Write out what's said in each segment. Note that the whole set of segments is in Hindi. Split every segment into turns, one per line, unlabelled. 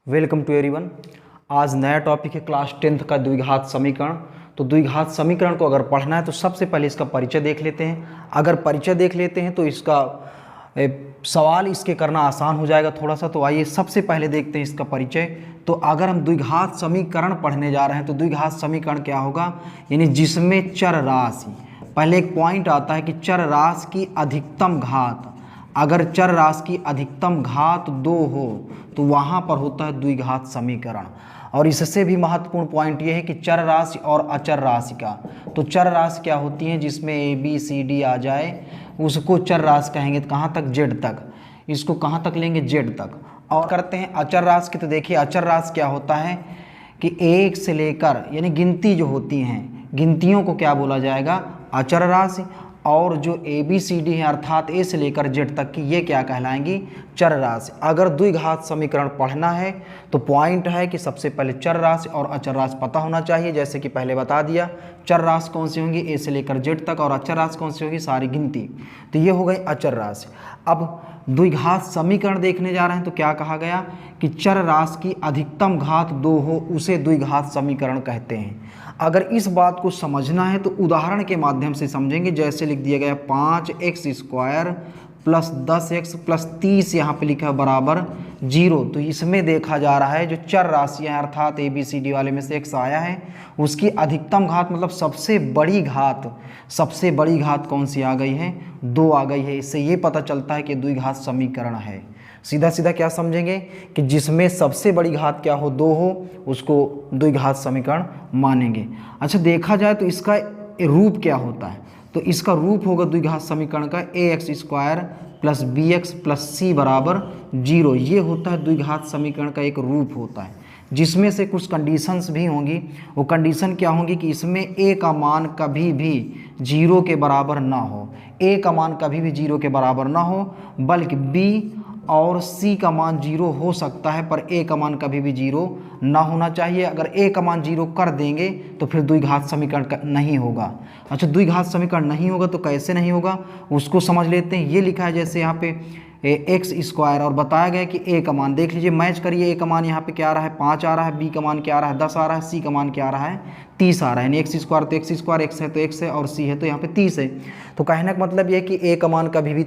Welcome to everyone. आज नया टॉपिक है क्लास 10th का द्विघात समीकरण। तो द्विघात समीकरण को अगर पढ़ना है तो सबसे पहले इसका परिचय देख लेते हैं। अगर परिचय देख लेते हैं तो इसका सवाल इसके करना आसान हो जाएगा थोड़ा सा। तो आइए सबसे पहले देखते हैं इसका परिचय। तो अगर हम द्विघात समीकरण पढ़ने जा रहे हैं तो द्विघात समीकरण क्या होगा, यानी जिसमें चर राशि, पहले एक पॉइंट आता है कि चर राशि की अधिकतम घात, अगर चर राशि की अधिकतम घात 2 हो तो वहाँ पर होता है द्विघात समीकरण। और इससे भी महत्वपूर्ण पॉइंट ये है कि चर राशि और अचर राशि का, तो चर राशि क्या होती है जिसमें ए बी सी डी आ जाए उसको चर राशि कहेंगे। कहाँ तक? जेड तक। इसको कहाँ तक लेंगे? जेड तक। और करते हैं अचर राशि की। तो देखिए अचर राशि क्या होता है कि 1 से लेकर, यानी गिनती जो होती हैं, गिनतियों को क्या बोला जाएगा? अचर राशि। और जो ए बी सी डी है अर्थात ए से लेकर जेड तक की, ये क्या कहलाएंगी? चर राशि। अगर द्विघात समीकरण पढ़ना है तो पॉइंट है कि सबसे पहले चर राशि और अचर राशि पता होना चाहिए। जैसे कि पहले बता दिया, चर राशि कौन सी होंगी? ए से लेकर जेड तक। और अचर राशि कौन सी होगी? सारी गिनती। तो ये हो गई अचर राशि। अब द्विघात समीकरण देखने जा रहे हैं तो क्या कहा गया कि चर राशि की अधिकतम घात 2 हो उसे द्विघात समीकरण कहते हैं। अगर इस बात को समझना है तो उदाहरण के माध्यम से समझेंगे। जैसे लिख दिया गया 5x² प्लस 10x प्लस 30 यहाँ पे लिखा है बराबर 0। तो इसमें देखा जा रहा है जो चर राशियाँ अर्थात ए बी सी डी वाले में से x आया है उसकी अधिकतम घात, मतलब सबसे बड़ी घात कौन सी आ गई है? 2 आ गई है। इससे ये पता चलता है कि द्विघात समीकरण है। सीधा सीधा क्या समझेंगे कि जिसमें सबसे बड़ी घात क्या हो? 2 हो, उसको द्विघात समीकरण मानेंगे। अच्छा, देखा जाए तो इसका रूप क्या होता है? तो इसका रूप होगा द्विघात समीकरण का ax² plus bx plus c बराबर 0। ये होता है द्विघात समीकरण का एक रूप होता है, जिसमें से कुछ कंडीशंस भी होंगी। वो कंडीशन क्या होंगी कि इसमें a का मान कभी भी 0 के बराबर ना हो, a का मान कभी भी 0 के बराबर ना हो, बल्कि b और c का मान 0 हो सकता है पर a का मान कभी भी 0 ना होना चाहिए। अगर a का मान 0 कर देंगे तो फिर द्विघात समीकरण नहीं होगा। अच्छा, द्विघात समीकरण नहीं होगा तो कैसे नहीं होगा उसको समझ लेते हैं। ये लिखा है जैसे यहाँ पे x² और बताया गया कि a का मान देख लीजिए, मैच करिए। a का मान यहाँ पे क्या आ रहा है? 5 आ रहा है, b का मान क्या आ रहा है? 10 आ रहा है, c का मान क्या आ रहा है? 30 आ रहा है। यानी x² तो x², x है तो x है और c है तो यहाँ पे 30 है। तो कहने का मतलब ये है कि a का मान कभी भी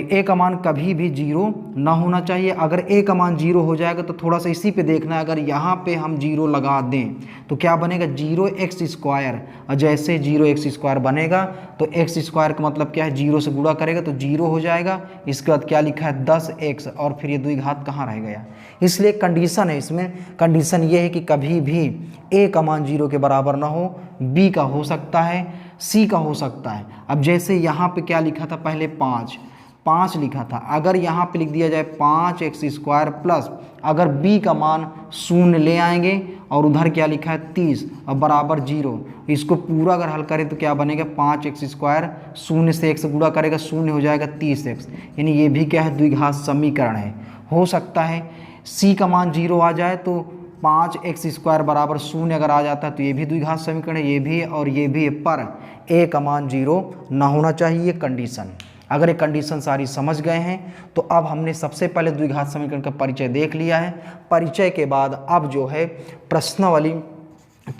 a का मान कभी भी 0 ना होना चाहिए। अगर a का मान 0 हो जाएगा तो थोड़ा सा इसी पे देखना है। अगर यहाँ पे हम 0 लगा दें तो क्या बनेगा? 0x²। और जैसे 0x² बनेगा तो x² का मतलब क्या है? 0 से गुणा करेगा तो 0 हो जाएगा। इसके बाद क्या लिखा है? 10x और फिर ये द्विघात कहाँ रह गया? इसलिए कंडीशन है, इसमें कंडीशन ये है कि कभी भी a का मान 0 के बराबर ना हो, b का हो सकता है, c का हो सकता है। अब जैसे यहाँ पे क्या लिखा था? पहले 5 लिखा था। अगर यहाँ पे लिख दिया जाए 5x² प्लस, अगर b का मान 0 ले आएंगे और उधर क्या लिखा है? 30 और बराबर 0। इसको पूरा अगर हल करें तो क्या बनेगा? 5x², 0 से x गुणा करेगा 0 हो जाएगा 30x। यानी ये भी क्या है? द्विघात समीकरण है। हो सकता है c का मान 0 आ जाए तो 5x² बराबर 0 अगर आ जाता है तो ये भी द्विघात समीकरण है, ये भी है और ये भी है, पर a का मान 0 ना होना चाहिए कंडीशन। अगर ये कंडीशन सारी समझ गए हैं तो अब हमने सबसे पहले द्विघात समीकरण का परिचय देख लिया है। परिचय के बाद अब जो है प्रश्नावली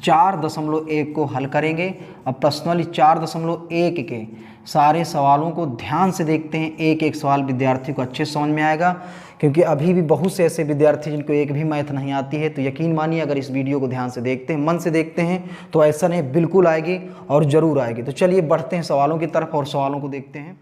4.1 को हल करेंगे। अब प्रश्नावली 4.1 के सारे सवालों को ध्यान से देखते हैं। एक एक सवाल विद्यार्थी को अच्छे समझ में आएगा, क्योंकि अभी भी बहुत से ऐसे विद्यार्थी जिनको एक भी मैथ नहीं आती है। तो यकीन मानिए अगर इस वीडियो को ध्यान से देखते हैं, मन से देखते हैं, तो ऐसा नहीं, बिल्कुल आएगी और ज़रूर आएगी। तो चलिए बढ़ते हैं सवालों की तरफ और सवालों को देखते हैं।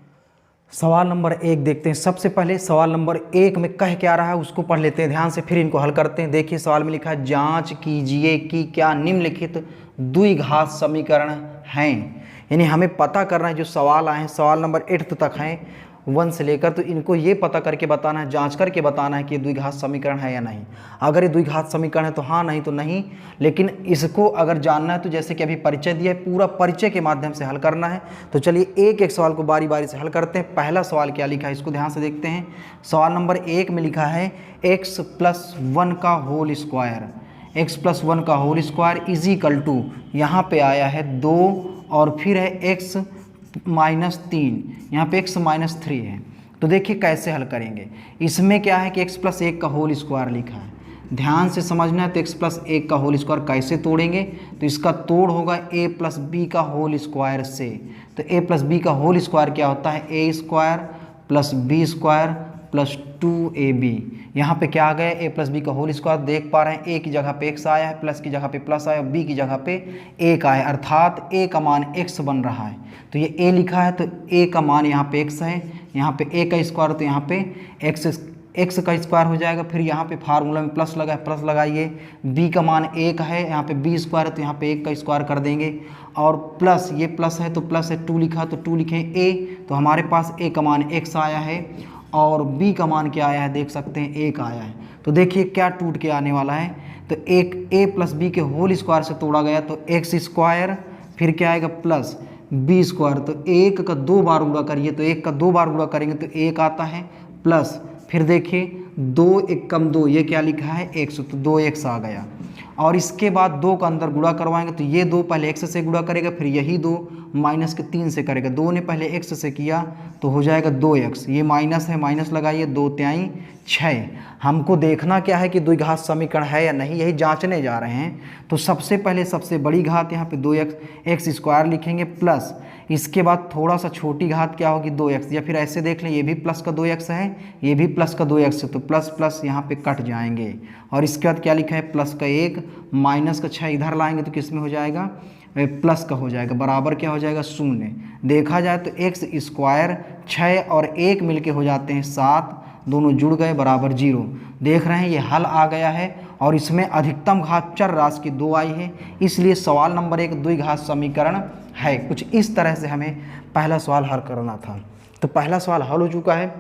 सवाल नंबर 1 देखते हैं। सबसे पहले सवाल नंबर 1 में कह क्या रहा है उसको पढ़ लेते हैं ध्यान से, फिर इनको हल करते हैं। देखिए सवाल में लिखा है, जांच कीजिए कि क्या निम्नलिखित द्विघात समीकरण हैं। यानी हमें पता करना है, जो सवाल आए हैं सवाल नंबर 8 तक हैं 1 से लेकर, तो इनको ये पता करके बताना है, जांच करके बताना है कि ये द्विघात समीकरण है या नहीं। अगर ये द्विघात समीकरण है तो हाँ, नहीं तो नहीं। लेकिन इसको अगर जानना है तो जैसे कि अभी परिचय दिया है, पूरा परिचय के माध्यम से हल करना है। तो चलिए एक एक सवाल को बारी बारी से हल करते हैं। पहला सवाल क्या लिखा है इसको ध्यान से देखते हैं। सवाल नंबर 1 में लिखा है x+1 का होल स्क्वायर, x+1 का whole square is equal to, यहाँ पे आया है 2 और फिर है x-3, यहाँ पे x-3 है। तो देखिए कैसे हल करेंगे। इसमें क्या है कि x प्लस 1 का होल स्क्वायर लिखा है, ध्यान से समझना है। तो x प्लस 1 का होल स्क्वायर कैसे तोड़ेंगे, तो इसका तोड़ होगा a प्लस बी का होल स्क्वायर से। तो a प्लस बी का होल स्क्वायर क्या होता है, a square plus b square plus 2ab। यहाँ पे क्या आ गया, a प्लस बी का होल स्क्वायर देख पा रहे हैं, a की जगह पे x आया है, प्लस की जगह पे प्लस आया, b की जगह पे 1 आया, अर्थात a का मान x बन रहा है। तो ये a लिखा है तो a का मान यहाँ पे x है, यहाँ पे a का स्क्वायर तो यहाँ पे x का स्क्वायर हो जाएगा। फिर यहाँ पे फार्मूला में प्लस लगा है, प्लस लगाइए, b का मान 1 है, यहाँ पे b स्क्वायर है तो यहाँ पे 1 का स्क्वायर कर देंगे, और प्लस ये प्लस है तो प्लस है, 2 लिखा तो 2 लिखें a। तो हमारे पास a का मान x आया है और b का मान क्या आया है, देख सकते हैं 1 आया है। तो देखिए क्या टूट के आने वाला है, तो एक a प्लस बी के होल स्क्वायर से तोड़ा गया तो x स्क्वायर, फिर क्या आएगा प्लस b स्क्वायर। तो 1 का 2 बार गुणा करिए, तो 1 का 2 बार गुणा करेंगे तो 1 आता है, प्लस फिर देखिए 2 1 कम 2, ये क्या लिखा है x, तो 2x आ गया। और इसके बाद 2 का अंदर गुणा करवाएंगे तो ये 2 पहले x से गुणा करेगा, फिर यही 2 माइनस के 3 से करेगा। 2 ने पहले x से किया तो हो जाएगा 2x, ये माइनस है, माइनस लगाइए, 2 त्याई 6। हमको देखना क्या है कि द्विघात समीकरण है या नहीं, यही जांचने जा रहे हैं। तो सबसे पहले सबसे बड़ी घात यहाँ पे 2x स्क्वायर लिखेंगे, प्लस इसके बाद थोड़ा सा छोटी घात क्या होगी 2x, या फिर ऐसे देख लें ये भी प्लस का 2x है, ये भी प्लस का 2x है, तो प्लस प्लस यहाँ पे कट जाएंगे। और इसके बाद क्या लिखा है प्लस का 1 माइनस का 6 इधर लाएंगे तो किस में हो जाएगा, प्लस का हो जाएगा, बराबर क्या हो जाएगा 0। देखा जाए तो x स्क्वायर 6 और 1 मिलके हो जाते हैं 7, दोनों जुड़ गए बराबर 0। देख रहे हैं ये हल आ गया है और इसमें अधिकतम घात चर राशि की 2 आई है, इसलिए सवाल नंबर 1 द्विघात समीकरण है। कुछ इस तरह से हमें पहला सवाल हल करना था। तो पहला सवाल हल हो चुका है।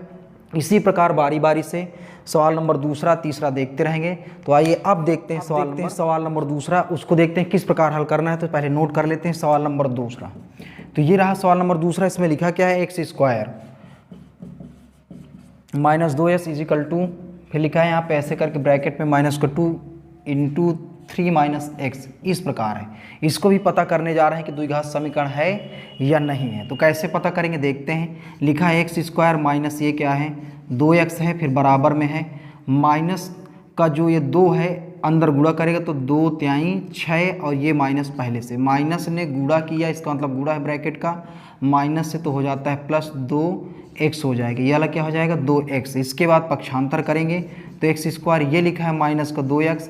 इसी प्रकार बारी बारी से सवाल नंबर दूसरा तीसरा देखते रहेंगे। तो आइए अब देखते हैं सवाल नंबर दूसरा, उसको देखते हैं किस प्रकार हल करना है। तो पहले नोट कर लेते हैं सवाल नंबर दूसरा। तो ये रहा सवाल नंबर दूसरा, इसमें लिखा क्या है, x square minus 2s is equal to, फिर लिखा है यहाँ पे ऐसे करके ब्रैकेट में माइनस का 2 इंटू 3 माइनस एक्स, इस प्रकार है। इसको भी पता करने जा रहे हैं कि द्विघात समीकरण है या नहीं है। तो कैसे पता करेंगे देखते हैं। लिखा है एक्स स्क्वायर माइनस ये क्या है 2x है, फिर बराबर में है माइनस का जो ये 2 है अंदर गुणा करेगा तो 2 त्याई 6, और ये माइनस पहले से माइनस ने गुणा किया, इसका मतलब गुणा है ब्रैकेट का, माइनस से तो हो जाता है प्लस 2x हो जाएगा, ये वाला क्या हो जाएगा 2x। इसके बाद पक्षांतर करेंगे तो एक्स स्क्वायर ये लिखा है माइनस का 2x,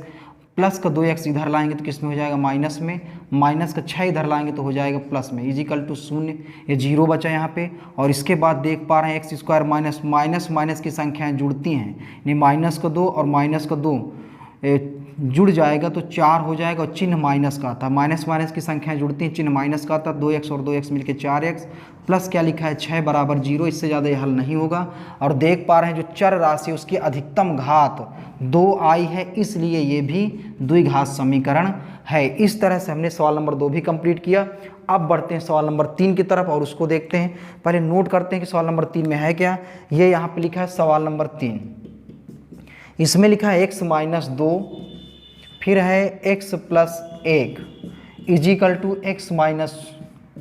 प्लस का 2x इधर लाएंगे तो किस में हो जाएगा माइनस में, माइनस का 6 इधर लाएंगे तो हो जाएगा प्लस में, इजिकल टू 0, ये 0 बचा यहाँ पे। और इसके बाद देख पा रहे हैं x square minus minus minus की संख्याएं जुड़ती हैं, यानी माइनस का 2 और माइनस का 2 जुड़ जाएगा तो 4 हो जाएगा, और चिन्ह माइनस का था, माइनस माइनस की संख्याएं जुड़ती हैं, चिन्ह माइनस का था, 2x और 2x मिलके 4x, प्लस क्या लिखा है 6 बराबर 0, इससे ज़्यादा ये हल नहीं होगा। और देख पा रहे हैं जो चर राशि उसकी अधिकतम घात 2 आई है, इसलिए ये भी द्विघात समीकरण है। इस तरह से हमने सवाल नंबर 2 भी कंप्लीट किया। अब बढ़ते हैं सवाल नंबर 3 की तरफ और उसको देखते हैं। पहले नोट करते हैं कि सवाल नंबर 3 में है क्या। ये यहाँ पे लिखा है सवाल नंबर 3, इसमें लिखा है x माइनस 2, फिर है x plus 1 is equal to x minus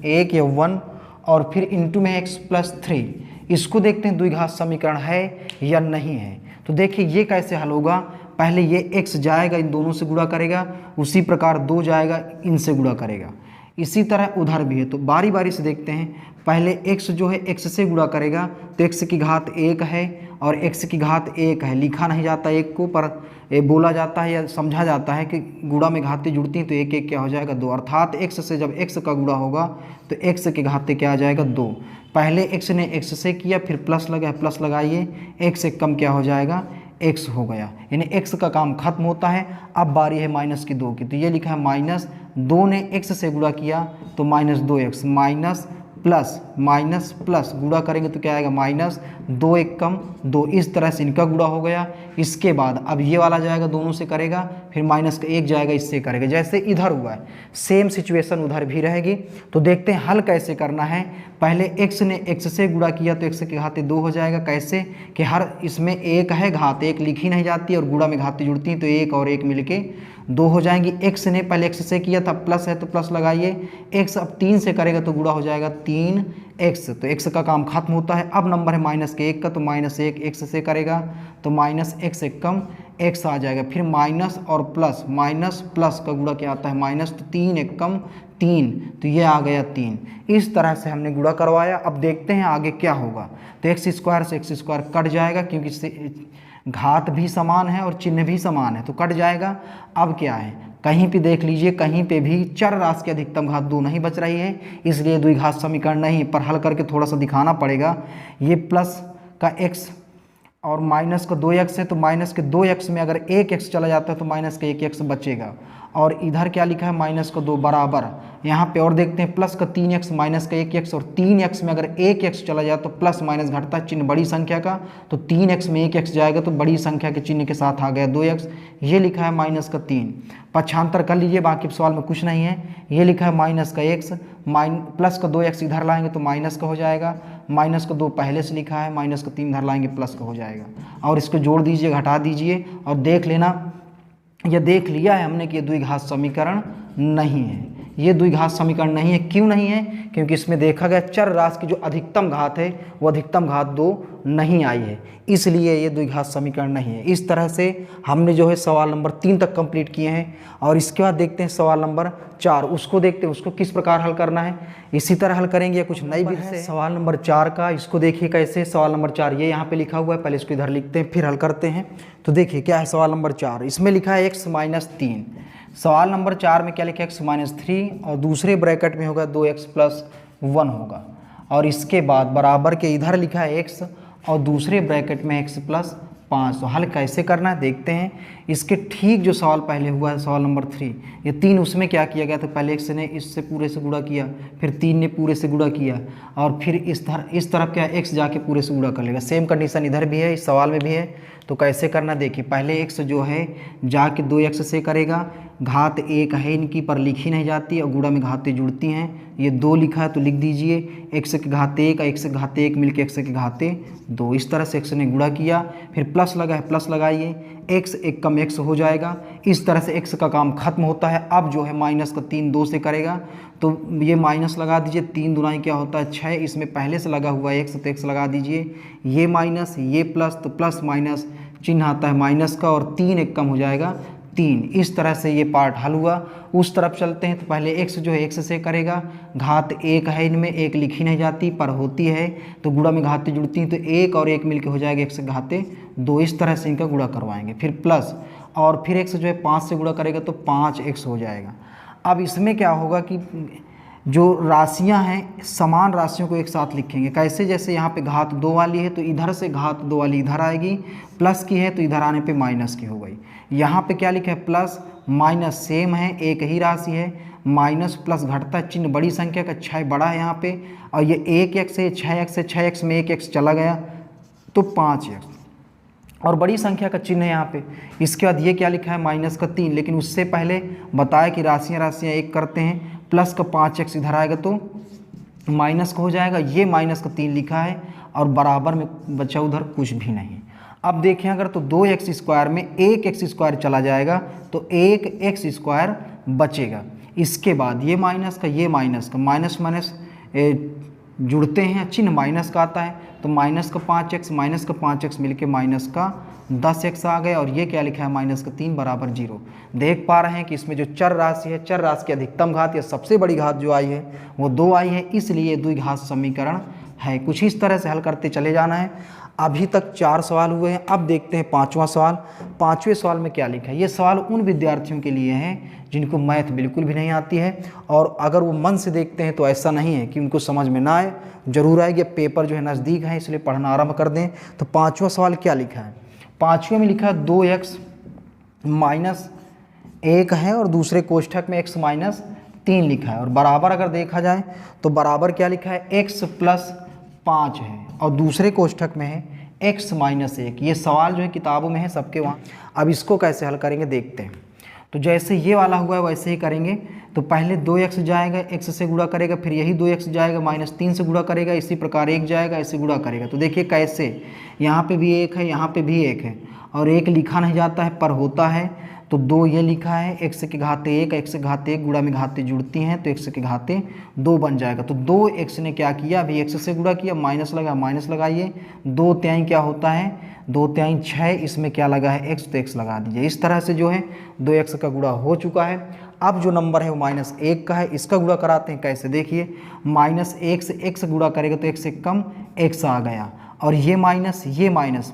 1 या 1, और फिर इंटू में x प्लस 3। इसको देखते हैं द्विघात समीकरण है या नहीं है। तो देखिए ये कैसे हल होगा, पहले ये x जाएगा इन दोनों से गुणा करेगा, उसी प्रकार 2 जाएगा इनसे गुणा करेगा, इसी तरह उधर भी है। तो बारी बारी से देखते हैं। पहले x जो है x से गुणा करेगा तो x की घात 1 है और x की घात 1 है, लिखा नहीं जाता 1 को, पर बोला जाता है या समझा जाता है कि गुणा में घातें जुड़ती हैं तो 1 1 क्या हो जाएगा 2, अर्थात x से जब x का गुणा होगा तो x की घातें क्या आ जाएगा 2। पहले x ने x से किया, फिर प्लस लगा, प्लस लगाइए, x से कम क्या हो जाएगा x हो गया, यानी x का काम खत्म होता है। अब बारी है माइनस की 2 की, तो ये लिखा है माइनस 2 ने x से गुणा किया तो minus 2x, minus minus plus गुणा करेंगे तो क्या आएगा माइनस 2 1 कम 2, इस तरह से इनका गुणा हो गया। इसके बाद अब ये वाला जाएगा दोनों से करेगा, फिर माइनस का 1 जाएगा इससे करेगा, जैसे इधर हुआ है सेम सिचुएशन उधर भी रहेगी। तो देखते हैं हल कैसे करना है। पहले x ने x से गुणा किया तो x की घातें 2 हो जाएगा, कैसे कि हर इसमें 1 है, घात 1 लिखी नहीं जाती और गुणा में घातें जुड़ती हैं तो 1 और 1 मिलके 2 हो जाएंगी। x ने पहले x से किया था, प्लस है तो प्लस लगाइए, x अब 3 से करेगा तो गुणा हो जाएगा 3 एक्स, तो एक्स का काम खत्म होता है। अब नंबर है माइनस के 1 का, तो माइनस 1 एक्स से करेगा तो माइनस एक्स एक कम एक्स आ जाएगा। फिर माइनस और प्लस, माइनस प्लस का गुणा क्या आता है माइनस, तो 3 एक कम 3, तो ये आ गया 3। इस तरह से हमने गुणा करवाया। अब देखते हैं आगे क्या होगा। तो एक्स स्क्वायर से एक्स स्क्वायर कट जाएगा, क्योंकि इससे घात भी समान है और चिन्ह भी समान है, तो कट जाएगा। अब क्या है, कहीं पे देख लीजिए, कहीं पे भी चर राशि की अधिकतम घात 2 नहीं बच रही है, इसलिए द्विघात समीकरण नहीं। पर हल करके थोड़ा सा दिखाना पड़ेगा। ये प्लस का x और माइनस का 2x है, तो माइनस के 2x में अगर 1x चला जाता है तो माइनस का 1x बचेगा। और इधर क्या लिखा है माइनस का 2 बराबर, यहाँ पे और देखते हैं प्लस का 3x माइनस का 1x, और 3x में अगर 1x चला जाए तो प्लस माइनस घटता है चिन्ह बड़ी संख्या का, तो 3x में 1x जाएगा तो बड़ी संख्या के चिन्ह के साथ आ गया 2x। ये लिखा है माइनस का 3, पक्षांतर कर लीजिए, बाकी सवाल में कुछ नहीं है। ये लिखा है माइनस का x, प्लस का 2x इधर लाएंगे तो माइनस का हो जाएगा, माइनस का 2 पहले से लिखा है, माइनस का 3 इधर लाएंगे प्लस का हो जाएगा। और इसको जोड़ दीजिए, घटा दीजिए और देख लेना। यह देख लिया है हमने कि ये द्विघात समीकरण नहीं है। ये द्विघात समीकरण नहीं है। क्यों नहीं है? क्योंकि इसमें देखा गया चर राशि की जो अधिकतम घात है वो अधिकतम घात 2 नहीं आई है, इसलिए ये द्विघात समीकरण नहीं है। इस तरह से हमने जो है सवाल नंबर 3 तक कंप्लीट किए हैं। और इसके बाद देखते हैं सवाल नंबर 4, उसको देखते हैं उसको किस प्रकार हल करना है। इसी तरह हल करेंगे या कुछ नई विधि से। सवाल नंबर 4 का, इसको देखिए कैसे। सवाल नंबर 4 ये यहाँ पे लिखा हुआ है, पहले इसको इधर लिखते हैं फिर हल करते हैं। तो देखिए क्या है सवाल नंबर 4, इसमें लिखा है x माइनस 3। सवाल नंबर 4 में क्या लिखा है x माइनस 3 और दूसरे ब्रैकेट में होगा 2x प्लस 1 होगा। और इसके बाद बराबर के इधर लिखा है x और दूसरे ब्रैकेट में x प्लस 5। तो हल कैसे करना है देखते हैं। इसके ठीक जो सवाल पहले हुआ है सवाल नंबर 3, ये 3 उसमें क्या किया गया, तो पहले x ने इससे पूरे से गुणा किया, फिर 3 ने पूरे से गुणा किया, और फिर इस तरफ क्या x जाके पूरे से गुणा कर लेगा। सेम कंडीशन इधर भी है, इस सवाल में भी है। तो कैसे करना देखिए, पहले x जो है जाके 2x से करेगा, घात 1 है इनकी पर लिखी नहीं जाती और गुणा में घातें जुड़ती हैं। ये 2 लिखा है तो लिख दीजिए x के घात 1 और x के घात 1 मिलकर x के घाते 2। इस तरह से x ने गुणा किया, फिर प्लस लगा है, प्लस लगाइए, x एक कम x हो जाएगा। इस तरह से x का काम खत्म होता है। अब जो है माइनस का 3 2 से करेगा, तो ये माइनस लगा दीजिए, 3 दुनाई क्या होता है 6, इसमें पहले से लगा हुआ है x, तो x लगा दीजिए, ये माइनस ये प्लस, तो प्लस माइनस चिन्ह आता है माइनस का, और 3 एक कम हो जाएगा 3। इस तरह से ये पार्ट हल हुआ। उस तरफ चलते हैं, तो पहले x जो है x से करेगा, घात 1 है इनमें, 1 लिखी नहीं जाती पर होती है, तो गुणा में घातें जुड़ती हैं, तो 1 और 1 मिलके हो जाएगा x के घाते 2। इस तरह से इनका गुणा करवाएंगे। फिर प्लस, और फिर x जो है 5 से गुणा करेगा तो 5x हो जाएगा। अब इसमें क्या होगा कि जो राशियां हैं समान राशियों को एक साथ लिखेंगे। कैसे, जैसे यहाँ पे घात 2 वाली है तो इधर से घात 2 वाली इधर आएगी, प्लस की है तो इधर आने पे माइनस की हो गई। यहाँ पे क्या लिखा है प्लस माइनस सेम है, एक ही राशि है, माइनस प्लस घटता चिन्ह बड़ी संख्या का 6 बड़ा है यहाँ पे, और ये 1x है 6x है, 6x में 1x चला गया तो 5x, और बड़ी संख्या का चिन्ह है यहाँ पे। इसके बाद ये क्या लिखा है माइनस का 3, लेकिन उससे पहले बताया कि राशियाँ एक करते हैं, प्लस का 5x इधर आएगा तो माइनस का हो जाएगा। ये माइनस का 3 लिखा है और बराबर में बचा उधर कुछ भी नहीं। अब देखें अगर तो 2x स्क्वायर में 1x स्क्वायर चला जाएगा तो 1x स्क्वायर बचेगा। इसके बाद ये माइनस का माइनस माइनस जुड़ते हैं, चिन्ह माइनस का आता है, तो माइनस का 5x मिलके माइनस का 10x आ गए, और ये क्या लिखा है माइनस का 3 बराबर 0। देख पा रहे हैं कि इसमें जो चर राशि है, चर राशि की अधिकतम घात या सबसे बड़ी घात जो आई है वो 2 आई है, इसलिए द्विघात समीकरण है। कुछ इस तरह से हल करते चले जाना है। अभी तक 4 सवाल हुए हैं, अब देखते हैं 5वां सवाल। 5वें सवाल में क्या लिखा है। ये सवाल उन विद्यार्थियों के लिए हैं जिनको मैथ बिल्कुल भी नहीं आती है, और अगर वो मन से देखते हैं तो ऐसा नहीं है कि उनको समझ में ना आए, जरूर आएगी। पेपर जो है नज़दीक है इसलिए पढ़ना आरंभ कर दें। तो 5वां सवाल क्या लिखा है, 5वें में लिखा है 2x माइनस 1 है और दूसरे कोष्ठक में x माइनस 3 लिखा है, और बराबर अगर देखा जाए तो बराबर क्या लिखा है x प्लस 5 है, और दूसरे कोष्ठक में है x माइनस 1। ये सवाल जो है किताबों में है सबके वहाँ। अब इसको कैसे हल करेंगे देखते हैं। तो जैसे ये वाला हुआ है वैसे ही करेंगे। तो पहले 2x जाएगा, x से गुणा करेगा, फिर यही 2x जाएगा, माइनस 3 से गुणा करेगा, इसी प्रकार 1 जाएगा, ऐसे गुणा करेगा। तो देखिए कैसे, यहाँ पे भी 1 है, यहाँ पे भी 1 है, और 1 लिखा नहीं जाता है पर होता है, तो 2 ये लिखा है, x के घाते 1, x के घाते 1 गुणा में घाते जुड़ती हैं तो x के घाते 2 बन जाएगा। तो 2x ने क्या किया, अभी x से गुणा किया, माइनस लगा, माइनस लगाइए, 2 तिहाई क्या होता है, 2 तिहाई 6, इसमें क्या लगा है x, तो x लगा दीजिए। इस तरह से जो है 2x का गुणा हो चुका है। अब जो नंबर है वो -1 का है, इसका गुणा कराते हैं कैसे, देखिए -1 से x गुणा करेगा तो x से कम x आ गया, और ये माइनस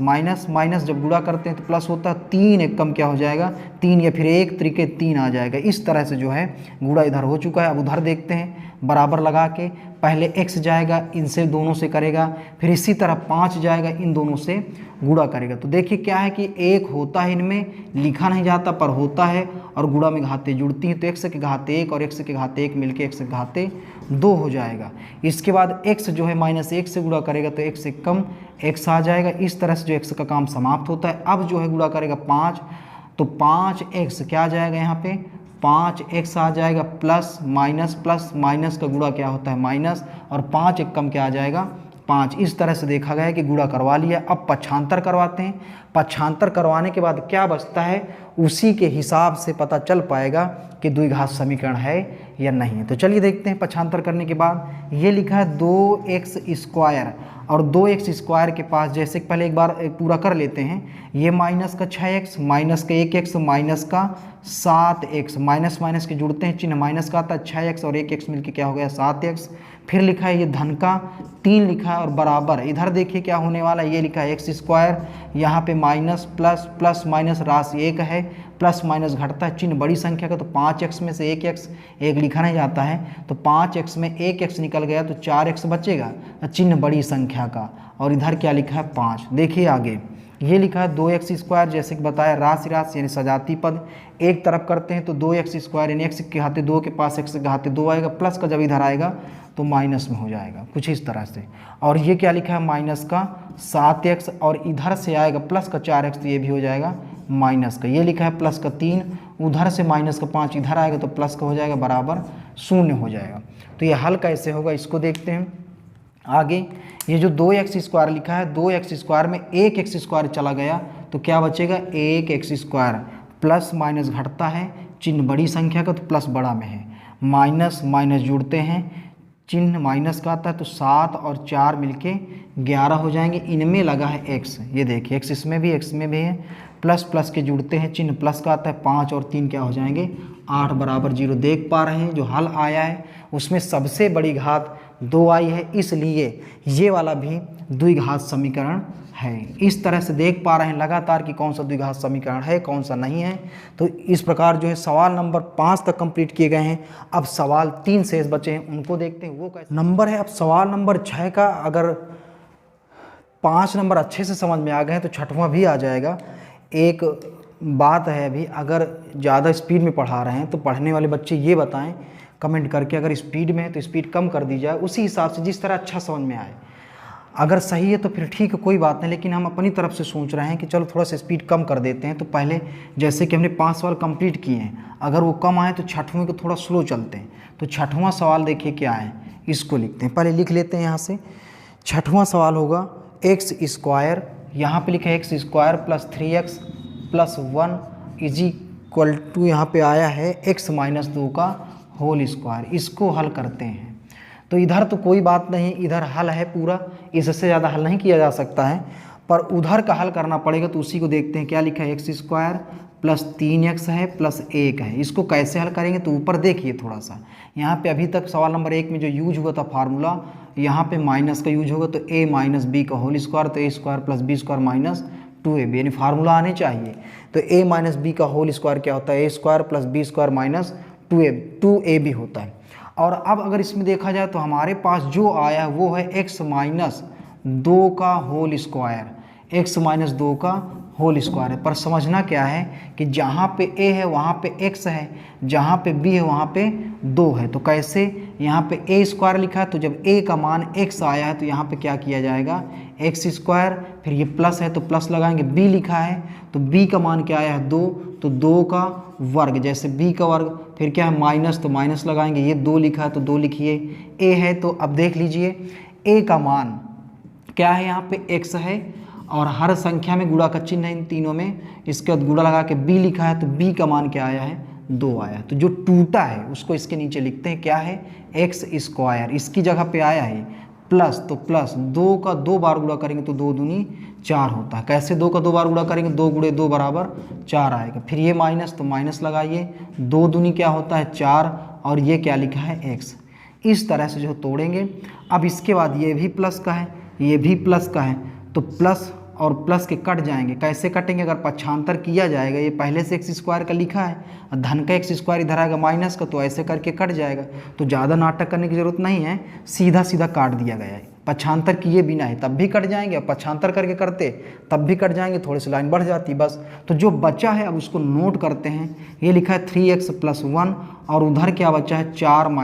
माइनस माइनस जब गुणा करते हैं तो प्लस होता है, 3 एक कम क्या हो जाएगा 3, या फिर 1 तरीके 3 आ जाएगा। इस तरह से जो है गुणा इधर हो चुका है। अब उधर देखते हैं, बराबर लगा के पहले x जाएगा, इनसे दोनों से करेगा, फिर इसी तरह 5 जाएगा, इन दोनों से गुणा करेगा। तो देखिए क्या है कि 1 होता है, इनमें लिखा नहीं जाता पर होता है, और गुणा में घाते जुड़ती हैं तो x के घाते 1 और x के घाते 1 मिलके x के घाते 2 हो जाएगा। इसके बाद x जो है -1 से गुणा करेगा तो x से कम x आ जाएगा। इस तरह से जो x का काम समाप्त होता है। अब जो है गुणा करेगा 5, तो 5x क्या आ जाएगा, यहाँ पे 5x आ जाएगा, प्लस माइनस का गुणा क्या होता है माइनस, और 5 एक कम क्या आ जाएगा 5। इस तरह से देखा गया है कि गुणा करवा लिया। अब पक्षांतर करवाते हैं। पक्षांतर करवाने के बाद क्या बचता है, उसी के हिसाब से पता चल पाएगा कि द्विघात समीकरण है या नहीं है। तो चलिए देखते हैं। पक्षांतर करने के बाद ये लिखा है 2x², और 2x² के पास जैसे पहले एक बार पूरा कर लेते हैं। ये माइनस का 6x, माइनस का 1x, माइनस का 7x, माइनस माइनस के जुड़ते हैं, चिन्ह माइनस का आता है, 6x और 1x मिलके क्या हो गया 7x। फिर लिखा है ये धन का 3 लिखा है, और बराबर इधर देखिए क्या होने वाला है, ये लिखा है x², यहाँ पे माइनस प्लस, प्लस माइनस राशि 1 है, प्लस माइनस घटता है, चिन्ह बड़ी संख्या का, तो 5x में से 1x एक लिखा नहीं जाता है, तो 5x में 1x निकल गया तो 4x बचेगा, चिन्ह बड़ी संख्या का, और इधर क्या लिखा है 5। देखिए आगे ये लिखा है 2x² जैसे कि बताया, राशि यानी सजाती पद एक तरफ करते हैं तो 2x² यानी x के घाते 2 के पास x के घाते 2 आएगा, प्लस का जब इधर आएगा तो माइनस में हो जाएगा, कुछ इस तरह से। और ये क्या लिखा है माइनस का 7x, और इधर से आएगा प्लस का 4x तो ये भी हो जाएगा माइनस का। ये लिखा है प्लस का 3, उधर से माइनस का 5 इधर आएगा तो प्लस का हो जाएगा, बराबर 0 हो जाएगा। तो ये हल कैसे होगा इसको देखते हैं। आगे ये जो 2x² लिखा है, 2x² में 1x² चला गया तो क्या बचेगा 1x², प्लस माइनस घटता है, चिन्ह बड़ी संख्या का तो प्लस बड़ा में है, माइनस माइनस जुड़ते हैं, चिन्ह माइनस का आता है, तो 7 और 4 मिलके 11 हो जाएंगे। इनमें लगा है x, ये देखिए x इसमें भी x में भी है, प्लस प्लस के जुड़ते हैं, चिन्ह प्लस का आता है, 5 और 3 क्या हो जाएंगे 8 बराबर 0। देख पा रहे हैं जो हल आया है उसमें सबसे बड़ी घात 2 आई है, इसलिए ये वाला भी द्विघात समीकरण है। इस तरह से देख पा रहे हैं लगातार कि कौन सा द्विघात समीकरण है कौन सा नहीं है। तो इस प्रकार जो है सवाल नंबर 5 तक कंप्लीट किए गए हैं। अब सवाल 3 शेष बचे हैं, उनको देखते हैं वो कैसे नंबर है। अब सवाल नंबर 6 का अगर 5 नंबर अच्छे से समझ में आ गए तो 6वां भी आ जाएगा। एक बात है, अभी अगर ज़्यादा स्पीड में पढ़ा रहे हैं तो पढ़ने वाले बच्चे ये बताएं कमेंट करके, अगर स्पीड में है तो स्पीड कम कर दी जाए, उसी हिसाब से जिस तरह अच्छा समझ में आए। अगर सही है तो फिर ठीक है, कोई बात नहीं, लेकिन हम अपनी तरफ से सोच रहे हैं कि चलो थोड़ा सा स्पीड कम कर देते हैं। तो पहले जैसे कि हमने 5 सवाल कंप्लीट किए हैं, अगर वो कम आए तो 6वें को थोड़ा स्लो चलते हैं। तो 6वां सवाल देखिए क्या है, इसको लिखते हैं, पहले लिख लेते हैं यहाँ से। 6वां सवाल होगा x², यहाँ पे लिखा है x² plus 3x plus 1 is equal to, यहाँ पे आया है x - 2 का होल स्क्वायर। इसको हल करते हैं तो इधर तो कोई बात नहीं, इधर हल है पूरा, इससे ज़्यादा हल नहीं किया जा सकता है, पर उधर का हल करना पड़ेगा। तो उसी को देखते हैं, क्या लिखा है x² प्लस 3x है प्लस 1 है। इसको कैसे हल करेंगे तो ऊपर देखिए थोड़ा सा, यहाँ पे अभी तक सवाल नंबर 1 में जो यूज हुआ था फार्मूला, यहाँ पे माइनस का यूज होगा तो a - b का होल स्क्वायर, तो a² plus b² minus 2ab, यानी फार्मूला आने चाहिए। तो a - b का होल स्क्वायर क्या होता है, a² plus b² minus 2ab होता है। और अब अगर इसमें देखा जाए तो हमारे पास जो आया है वो है x - 2 का होल स्क्वायर, x - 2 का होल स्क्वायर है। पर समझना क्या है कि जहाँ पे a है वहाँ पे x है, जहाँ पे b है वहाँ पे 2 है। तो कैसे, यहाँ पे a² लिखा है तो जब a का मान x आया है तो यहाँ पे क्या किया जाएगा x², फिर ये प्लस है तो प्लस लगाएंगे, b लिखा है तो b का मान क्या आया है 2, तो 2 का वर्ग, जैसे b का वर्ग, फिर क्या है माइनस तो माइनस लगाएंगे, ये 2 लिखा है तो 2 लिखिए, a है तो अब देख लीजिए a का मान क्या है, यहाँ पे x है और हर संख्या में गुणा का चिन्ह है इन तीनों में, इसके बाद गुणा लगा के b लिखा है, तो b का मान क्या आया है, 2 आया। तो जो टूटा है उसको इसके नीचे लिखते हैं, क्या है, एक्स स्क्वायर, इसकी जगह पे आया है प्लस, तो प्लस 2 का 2 बार गुणा करेंगे तो 2 दूनी 4 होता है। कैसे 2 का 2 बार गुणा करेंगे, 2 गुणे 2 बराबर 4 आएगा। फिर ये माइनस, तो माइनस लगाइए, 2 दूनी क्या होता है 4, और ये क्या लिखा है एक्स। इस तरह से जो तोड़ेंगे। अब इसके बाद ये भी प्लस का है, ये भी प्लस का है, तो प्लस और प्लस के कट जाएंगे। कैसे कटेंगे, अगर पक्षांतर किया जाएगा, ये पहले से एक्स स्क्वायर का लिखा है, धन का एक्स स्क्वायर इधर आएगा माइनस का, तो ऐसे करके कट जाएगा। तो ज़्यादा नाटक करने की जरूरत नहीं है, सीधा सीधा काट दिया गया है। पक्षांतर किए बिना है तब भी कट जाएंगे, पक्षांतर करके करते तब भी कट जाएंगे, थोड़ी सी लाइन बढ़ जाती बस। तो जो बचा है अब उसको नोट करते हैं। ये लिखा है 3x + 1, और उधर क्या बचा है 4 -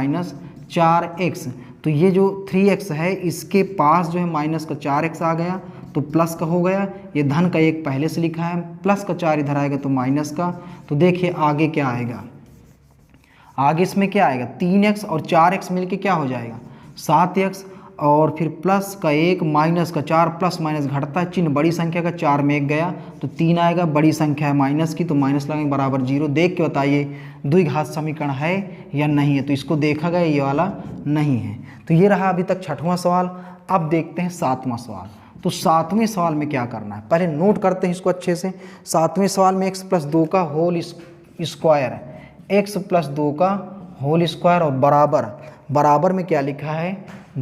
4x। तो ये जो 3x है इसके पास जो है माइनस का 4x आ गया, तो प्लस का हो गया। ये धन का 1 पहले से लिखा है, प्लस का 4 इधर आएगा तो माइनस का। तो देखिए आगे क्या आएगा, आगे इसमें क्या आएगा, 3x और 4x मिलके क्या हो जाएगा 7x, और फिर प्लस का 1 माइनस का 4, प्लस माइनस घटता है चिन्ह, बड़ी संख्या का 4 में 1 गया तो 3 आएगा, बड़ी संख्या है माइनस की तो माइनस लगेंगे बराबर 0। देख के बताइए द्विघात समीकरण है या नहीं है। तो इसको देखा गया, ये वाला नहीं है। तो ये रहा अभी तक 6वां सवाल। अब देखते हैं 7वां सवाल। तो 7वें सवाल में क्या करना है, पहले नोट करते हैं इसको अच्छे से। 7वें सवाल में x + 2 का होल स्क्वायर है, x + 2 का होल स्क्वायर, और बराबर, बराबर में क्या लिखा है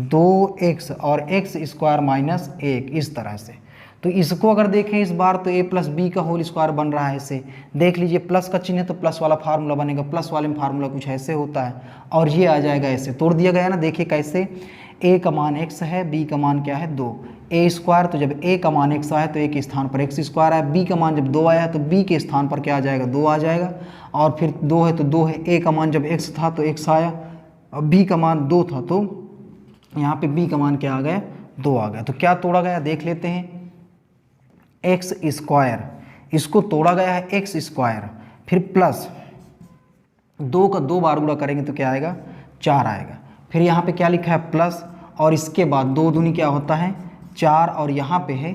2x और x स्क्वायर माइनस 1, इस तरह से। तो इसको अगर देखें इस बार तो a + b का होल स्क्वायर बन रहा है ऐसे। देख लीजिए प्लस का चिन्ह है तो प्लस वाला फार्मूला बनेगा, प्लस वाले में फार्मूला कुछ ऐसे होता है, और ये आ जाएगा ऐसे। तोड़ दिया गया ना, देखिए कैसे, a का मान x है, b का मान क्या है 2, a स्क्वायर, तो जब a का मान x आया तो a के स्थान पर x स्क्वायर आया, b का मान जब 2 आया तो b के स्थान पर क्या आ जाएगा 2 आ जाएगा, और फिर 2 है तो 2 है, a का मान जब x था तो x आया, और b का मान 2 था तो यहाँ पे b का मान क्या आ गया 2 आ गया। तो क्या तोड़ा गया देख लेते हैं, एक्स स्क्वायर, इसको तोड़ा गया है एक्स स्क्वायर, फिर प्लस 2 का 2 बार गुणा करेंगे तो क्या आएगा 4 आएगा। फिर यहाँ पे क्या लिखा है प्लस, और इसके बाद 2 दूनी क्या होता है 4, और यहाँ पे है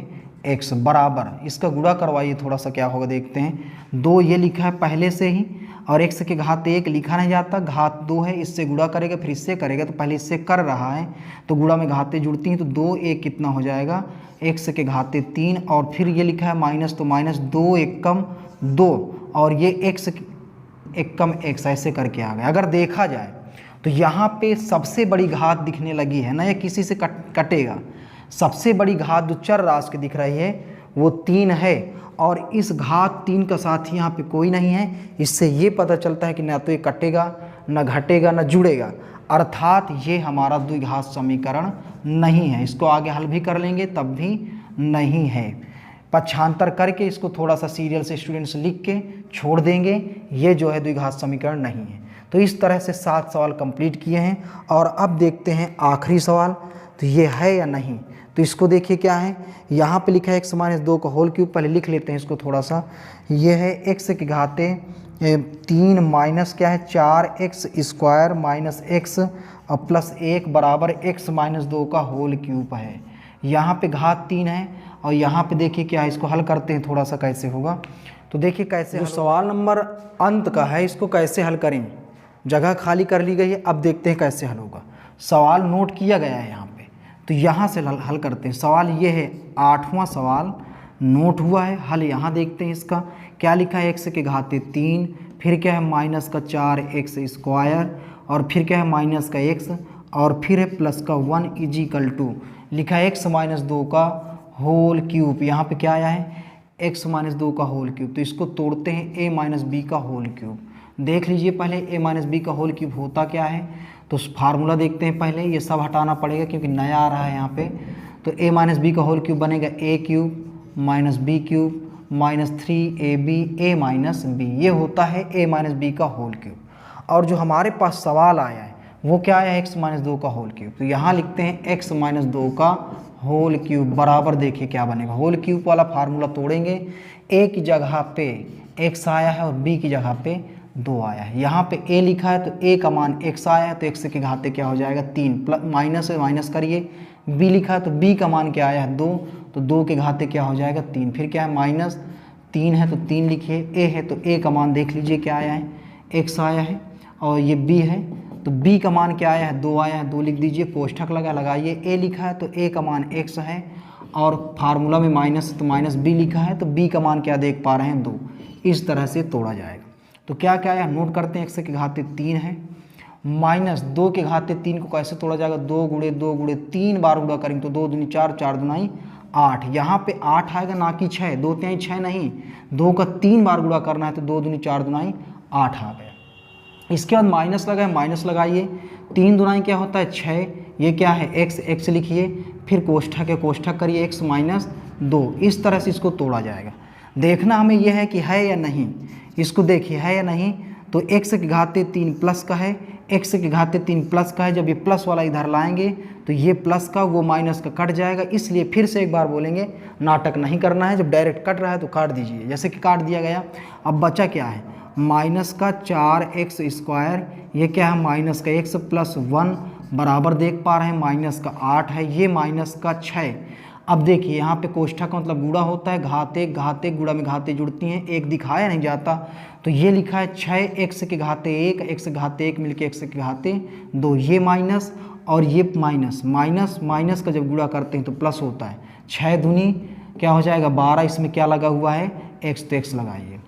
x बराबर, इसका गुणा करवाइए थोड़ा सा क्या होगा देखते हैं। 2 ये लिखा है पहले से ही, और x के घात 1 लिखा नहीं जाता, घात 2 है, इससे गुणा करेगा फिर इससे करेगा, तो पहले इससे कर रहा है तो गुणा में घातें जुड़ती हैं, तो 2 1 कितना हो जाएगा x के घाते 3, और फिर ये लिखा है माइनस, तो माइनस 2 एकम 2, और ये x एकम x ऐसे करके आ गया। अगर देखा जाए तो यहाँ पे सबसे बड़ी घात दिखने लगी है ना, ये किसी से कटेगा। सबसे बड़ी घात जो चर राशि की दिख रही है वो 3 है, और इस घात 3 का साथी यहाँ पे कोई नहीं है। इससे ये पता चलता है कि ना तो ये कटेगा, ना घटेगा, ना जुड़ेगा, अर्थात ये हमारा द्विघात समीकरण नहीं है। इसको आगे हल भी कर लेंगे तब भी नहीं है। पक्षांतर करके इसको थोड़ा सा सीरियल से स्टूडेंट्स लिख के छोड़ देंगे, ये जो है द्विघात समीकरण नहीं है। तो इस तरह से 7 सवाल कंप्लीट किए हैं, और अब देखते हैं आखिरी सवाल, तो ये है या नहीं। तो इसको देखिए क्या है, यहाँ पे लिखा है x - 2 का होल क्यूब, पहले लिख लेते हैं इसको थोड़ा सा। ये है x के घाते 3 माइनस क्या है 4x स्क्वायर माइनस x और प्लस 1 बराबर x - 2 का होल क्यूब है। यहाँ पे घात 3 है, और यहाँ पे देखिए क्या है, इसको हल करते हैं थोड़ा सा कैसे होगा। तो देखिए कैसे, जो सवाल नंबर अंत का है इसको कैसे हल करें, जगह खाली कर ली गई है। अब देखते हैं कैसे हल होगा। सवाल नोट किया गया है यहाँ पे, तो यहाँ से हल करते हैं। सवाल ये है 8वां सवाल नोट हुआ है, हल यहाँ देखते हैं। इसका क्या लिखा है, x के घाते 3, फिर क्या है माइनस का 4x स्क्वायर, और फिर क्या है माइनस का x, और फिर है प्लस का 1 = लिखा है x - 2 का होल क्यूब। यहाँ पे क्या आया है x - 2 का होल क्यूब। तो इसको तोड़ते हैं a - b का होल क्यूब। देख लीजिए पहले a - b का होल क्यूब होता क्या है, तो फार्मूला देखते हैं पहले। ये सब हटाना पड़ेगा क्योंकि नया आ रहा है यहाँ पे। तो a - b का होल क्यूब बनेगा a³ - b³ -3ab a - b, ये होता है a - b का होल क्यूब। और जो हमारे पास सवाल आया है वो क्या आया है x - 2 का होल क्यूब। तो यहाँ लिखते हैं x - 2 का होल क्यूब बराबर, देखिए क्या बनेगा, होल क्यूब वाला फार्मूला तोड़ेंगे। a की जगह पे x आया है और b की जगह पे 2 आया है। यहाँ पे a लिखा है तो a का मान x आया है, तो x के घाते क्या हो जाएगा 3, प्लस माइनस है माइनस करिए। b लिखा है तो b का मान क्या आया है 2, तो 2 के घाते क्या हो जाएगा 3, फिर क्या है माइनस 3 है तो 3 लिखिए, a है तो a का मान देख लीजिए क्या आया है, x आया है, और ये b है तो b का मान क्या आया है 2 आया है, 2 लिख दीजिए, कोष्ठक लगाइए, a लिखा है तो a का मान x है, और फार्मूला में माइनस तो माइनस b लिखा है तो b का मान क्या देख पा रहे हैं 2। इस तरह से तोड़ा जाएगा। तो क्या क्या है नोट करते हैं, x के घाते 3 है, माइनस 2 के घाते 3 को कैसे तोड़ा जाएगा, 2 गुणे 2 गुणे 3 बार गुणा करेंगे तो 2 दूनी 4, 4 दूनाई 8, यहाँ पे 8 आएगा ना कि 6, 2 तिहाई 6 नहीं, 2 का 3 बार गुणा करना है तो 2 दूनी 4 दूनाई 8 आ गया। इसके बाद माइनस लगाए, माइनस लगाइए, 3 दूनाई क्या होता है 6, ये क्या है x, x लिखिए, फिर कोष्ठक है कोष्ठक करिए x माइनस 2, इस तरह से इसको तोड़ा जाएगा। देखना हमें यह है कि है या नहीं, इसको देखिए है या नहीं, तो x के घाते 3 प्लस का है, x के घाते 3 प्लस का है, जब ये प्लस वाला इधर लाएंगे तो ये प्लस का वो माइनस का कट जाएगा, इसलिए फिर से एक बार बोलेंगे नाटक नहीं करना है, जब डायरेक्ट कट रहा है तो काट दीजिए, जैसे कि काट दिया गया। अब बचा क्या है माइनस का 4x², ये क्या है माइनस का x प्लस 1 बराबर देख पा रहे हैं माइनस का 8 है, ये माइनस का 6। अब देखिए यहाँ पे कोष्ठक का मतलब गुणा होता है, घाते घाते गुणा में घाते जुड़ती हैं, एक दिखाया नहीं जाता, तो ये लिखा है 6x के घाते 1, x के घाते 1 मिलके x के घाते 2, ये माइनस और ये माइनस, माइनस माइनस का जब गुणा करते हैं तो प्लस होता है, 6 दूनी क्या हो जाएगा 12, इसमें क्या लगा हुआ है x, तो x लगाइए।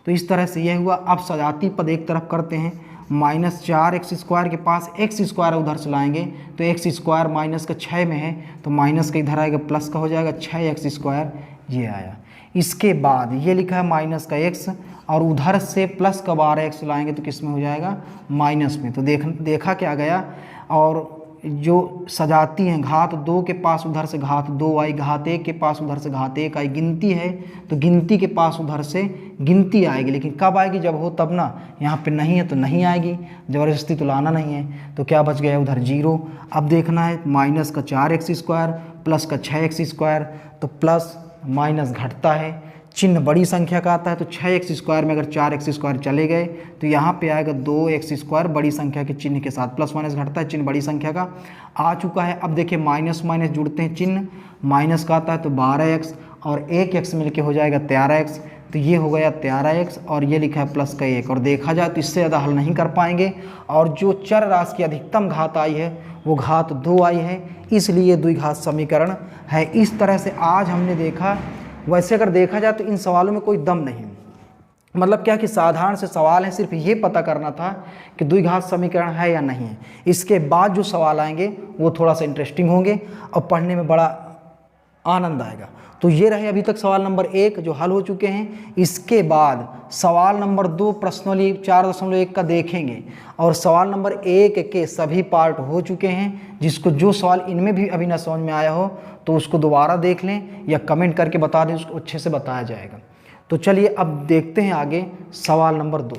तो इस तरह से यह हुआ। अब सजाती पद एक तरफ करते हैं, माइनस 4x² के पास x² उधर से लाएंगे तो x² माइनस का 6 में है तो माइनस का इधर आएगा प्लस का हो जाएगा 6x², ये आया। इसके बाद ये लिखा है माइनस का x और उधर से प्लस का 12x लाएंगे तो किस में हो जाएगा माइनस में। तो देखा क्या गया, और जो सजाती हैं घात 2 के पास उधर से घात 2 आई, घात 1 के पास उधर से घात 1 आई, गिनती है तो गिनती के पास उधर से गिनती आएगी, लेकिन कब आएगी जब हो तब ना, यहाँ पे नहीं है तो नहीं आएगी, ज़बरदस्ती तो लाना नहीं है। तो क्या बच गया उधर 0। अब देखना है माइनस का 4x² प्लस का 6x², तो प्लस माइनस घटता है, चिन्ह बड़ी संख्या का आता है तो 6x² में अगर 4x² चले गए तो यहाँ पे आएगा 2x² बड़ी संख्या के चिन्ह के साथ, प्लस माइनस घटता है, चिन्ह बड़ी संख्या का आ चुका है। अब देखिए माइनस माइनस जुड़ते हैं, चिन्ह माइनस का आता है तो 12x और 1x मिलके हो जाएगा 13x, तो ये हो गया 13x और ये लिखा है प्लस का 1। और देखा जाए तो इससे ज़्यादा हल नहीं कर पाएंगे, और जो चर राशि की अधिकतम घात आई है वो घात 2 आई है, इसलिए द्विघात समीकरण है। इस तरह से आज हमने देखा। वैसे अगर देखा जाए तो इन सवालों में कोई दम नहीं, मतलब क्या कि साधारण से सवाल है, सिर्फ ये पता करना था कि द्विघात समीकरण है या नहीं है। इसके बाद जो सवाल आएंगे वो थोड़ा सा इंटरेस्टिंग होंगे और पढ़ने में बड़ा आनंद आएगा। तो ये रहे अभी तक सवाल नंबर 1 जो हल हो चुके हैं। इसके बाद सवाल नंबर 2 प्रश्नली 4.1 का देखेंगे, और सवाल नंबर 1 के सभी पार्ट हो चुके हैं। जिसको जो सवाल इनमें भी अभी ना समझ में आया हो तो उसको दोबारा देख लें या कमेंट करके बता दें, उसको अच्छे से बताया जाएगा। तो चलिए अब देखते हैं आगे सवाल नंबर 2।